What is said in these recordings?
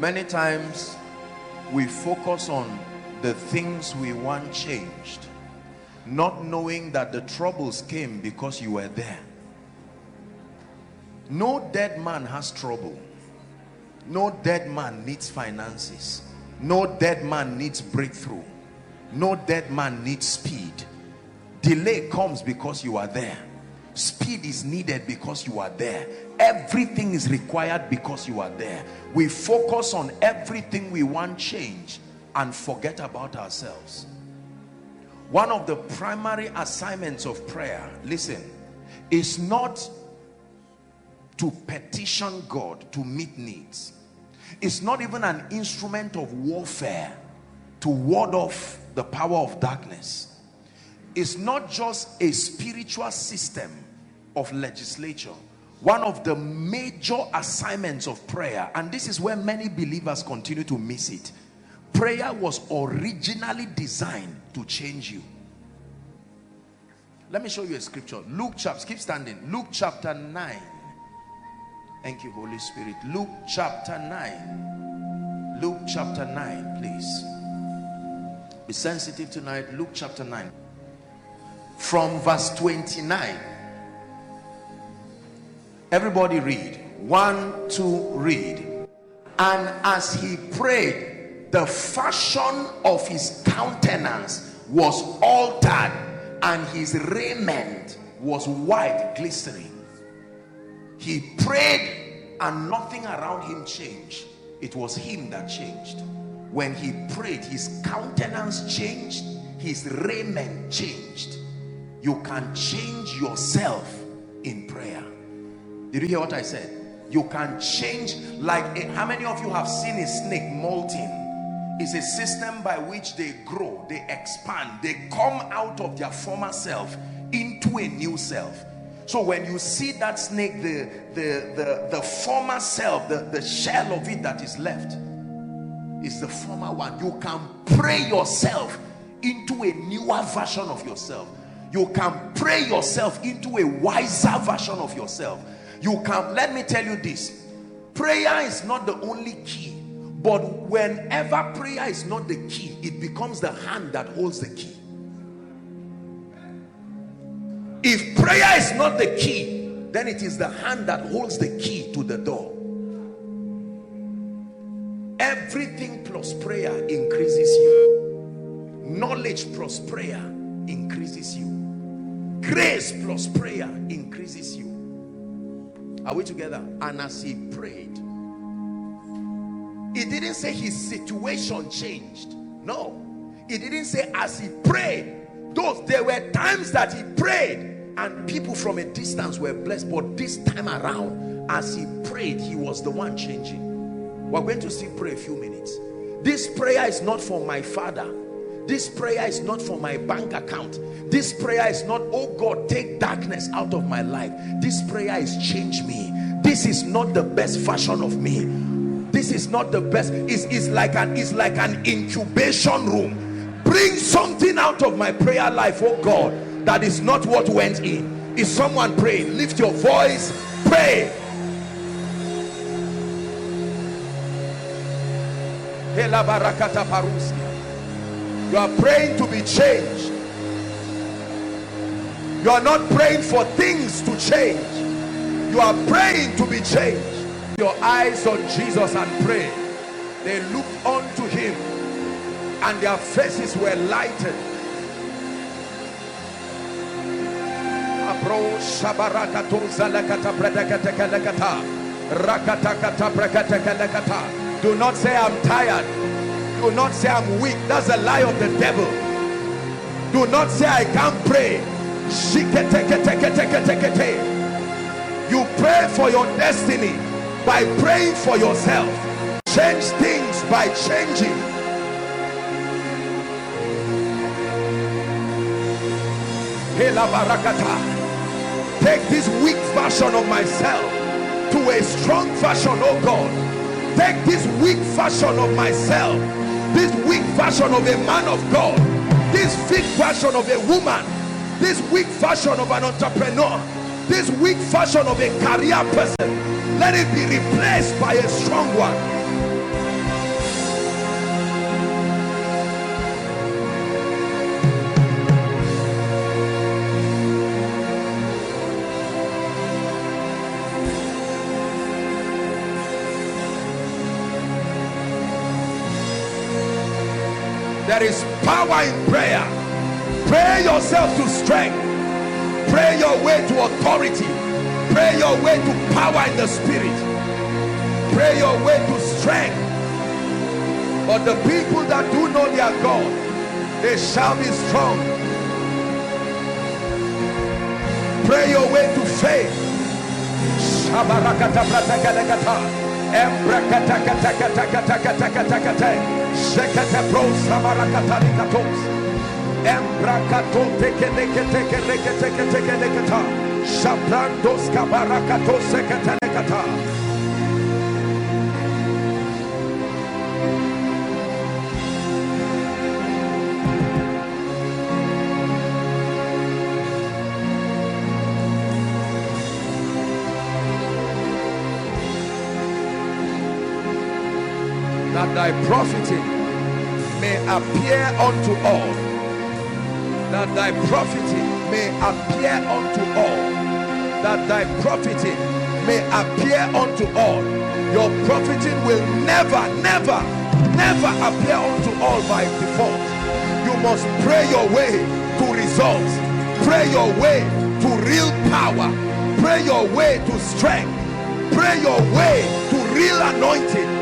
Many times we focus on the things we want changed, not knowing that the troubles came because you were there. No dead man has trouble. No dead man needs finances. No dead man needs breakthrough. No dead man needs speed. Delay comes because you are there. Speed is needed because you are there. Everything is required because you are there. We focus on everything we want change and forget about ourselves. One of the primary assignments of prayer, listen, is not to petition God to meet needs. It's not even an instrument of warfare to ward off the power of darkness. It's not just a spiritual system of legislature. One of the major assignments of prayer, and this is where many believers continue to miss it, prayer was originally designed to change you. Let me show you a scripture. Luke chapter, keep standing. Luke chapter 9. Thank you, Holy Spirit. Luke chapter 9. Luke chapter 9, please. Be sensitive tonight. Luke chapter 9. From verse 29. Everybody read. 1, 2, read. And as he prayed, the fashion of his countenance was altered, and his raiment was white, glistening. He prayed and nothing around him changed. It was him that changed. When he prayed, his countenance changed, his raiment changed. You can change yourself in prayer. Did you hear what I said? You can change. How many of you have seen a snake molting? It's a system by which they grow, they expand, they come out of their former self into a new self. So when you see that snake, the former self, the shell of it that is left is the former one. You can pray yourself into a newer version of yourself. You can pray yourself into a wiser version of yourself. You can, let me tell you this, prayer is not the only key, but whenever prayer is not the key, it becomes the hand that holds the key. If prayer is not the key, then it is the hand that holds the key to the door. Everything plus prayer increases you. Knowledge plus prayer increases you. Grace plus prayer increases you. Are we together? And as he prayed, it didn't say his situation changed. No, it didn't say as he prayed. There were times that he prayed and people from a distance were blessed, but this time around, as he prayed, he was the one changing. We're going to still pray a few minutes. This prayer is not for my father. This prayer is not for my bank account. This prayer is not, oh God, take darkness out of my life. This prayer is change me. This is not the best version of me. This is not the best. It's like an incubation room. Bring something out of my prayer life, oh God, that is not what went in. Is someone praying? Lift your voice, pray. You are praying to be changed. You are not praying for things to change. You are praying to be changed. Your eyes on Jesus and pray. They looked unto him and their faces were lighted. Do not say I'm tired. Do not say I'm weak. That's a lie of the devil. Do not say I can't pray. You pray for your destiny by praying for yourself. Change things by changing. Take this weak version of myself to a strong version, oh God. Take this weak version of myself, this weak version of a man of God, this weak version of a woman, this weak version of an entrepreneur, this weak version of a career person. Let it be replaced by a strong one. There is power in prayer. Pray yourself to strength. Pray your way to authority. Pray your way to power in the spirit. Pray your way to strength. But the people that do know their God, they shall be strong. Pray your way to faith. That thy profiting may appear unto all. That thy profiting may appear unto all. That thy profiting may appear unto all. Your profiting will never appear unto all by default. You must pray your way to results. Pray your way to real power. Pray your way to strength. Pray your way to real anointing.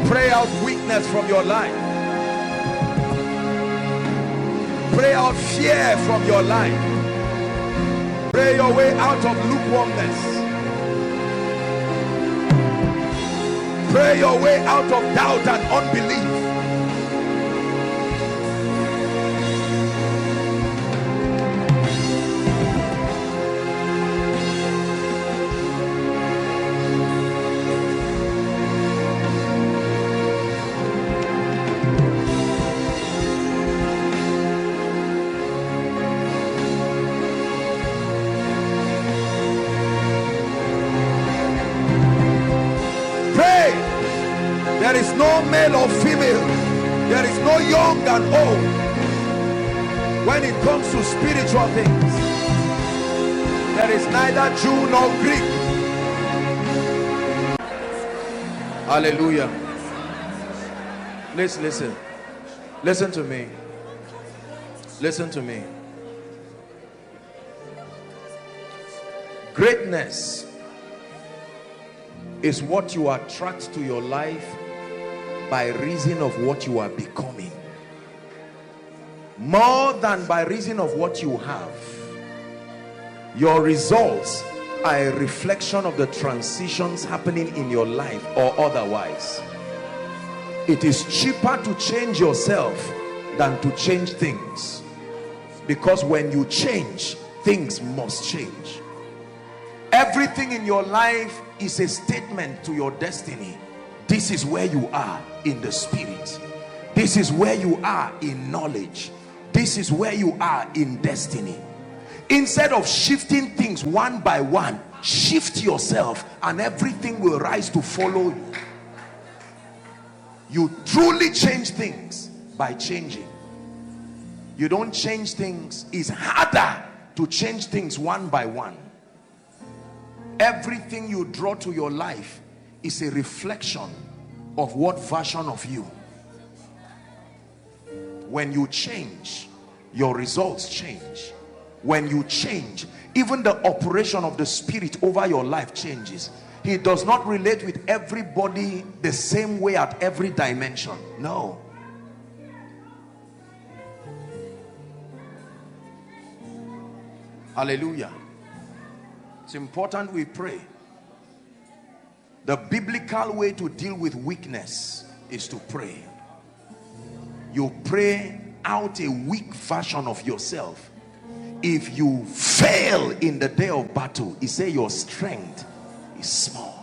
Pray out weakness from your life. Pray out fear from your life. Pray your way out of lukewarmness. Pray your way out of doubt and unbelief. There is no male or female. There is no young and old. When it comes to spiritual things, there is neither Jew nor Greek. Hallelujah. Please listen. Listen to me. Listen to me. Greatness is what you attract to your life by reason of what you are becoming, more than by reason of what you have. Your results are a reflection of the transitions happening in your life or otherwise. It is cheaper to change yourself than to change things, because when you change, things must change. Everything in your life is a statement to your destiny. This is where you are in the spirit. This is where you are in knowledge. This is where you are in destiny. Instead of shifting things one by one, shift yourself and everything will rise to follow you. You truly change things by changing. You don't change things. It's harder to change things one by one. Everything you draw to your life is a reflection of what version of you. When you change, your results change. When you change, even the operation of the spirit over your life changes. He does not relate with everybody the same way at every dimension. No. Hallelujah. It's important we pray. The biblical way to deal with weakness is to pray. You pray out a weak version of yourself. If you fail in the day of battle, he say your strength is small.